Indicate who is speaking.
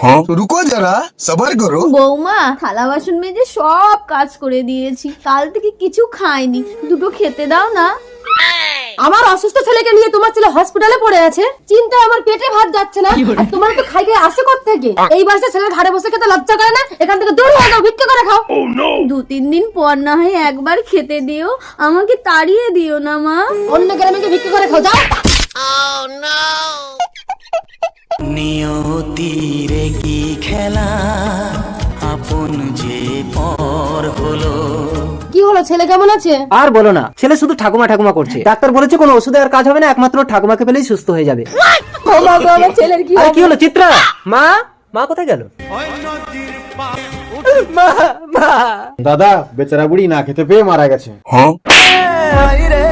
Speaker 1: তো রুকো যারা, সবার করো।
Speaker 2: বৌমা, থালা বাসন মেজে সব কাজ করে দিয়েছি, কাল থেকে কিছু খাইনি, দুটো খেতে দাও না।
Speaker 3: আমার অসুস্থ ছেলেকে নিয়ে তোমার ছেলে হসপিটালে পড়ে আছে, চিন্তায় আমার পেটে ভাত যাচ্ছে না, আর তোমার তো খাই খাই আসে কোত্থেকে? এই বয়সে ছেলের ঘাড়ে বসে খেতে লজ্জা করে না? এখান থেকে দূর হয়ে যাও, ভিক্ষা করে খাও।
Speaker 2: 2-3 দিন পর না হয় একবার খেতে দিও, আমাকে তাড়িয়ে দিও না মা।
Speaker 3: অন্য গ্রামে গিয়ে ভিক্ষা করে খাও, যাও।
Speaker 4: নিয়তির কি খেলা, আপন যে পর হলো।
Speaker 3: কি হলো, ছেলে কেমন আছে?
Speaker 5: আর বলো না, ছেলে শুধু ঠাকুমা ঠাকুমা করছে। ডাক্তার বলেছে কোনো ওষুধে আর কাজ হবে না, একমাত্র ঠাকুমাকে পেলেই সুস্থ হয়ে যাবে।
Speaker 3: ও মা গো, আমার ছেলের কি
Speaker 5: আরে কি হলো চিত্রা? মা মা কোথায় গেল? মা মা
Speaker 6: দাদা, বেচারা বুড়ি না খেতে পেয়ে মারা গেছে।
Speaker 4: রে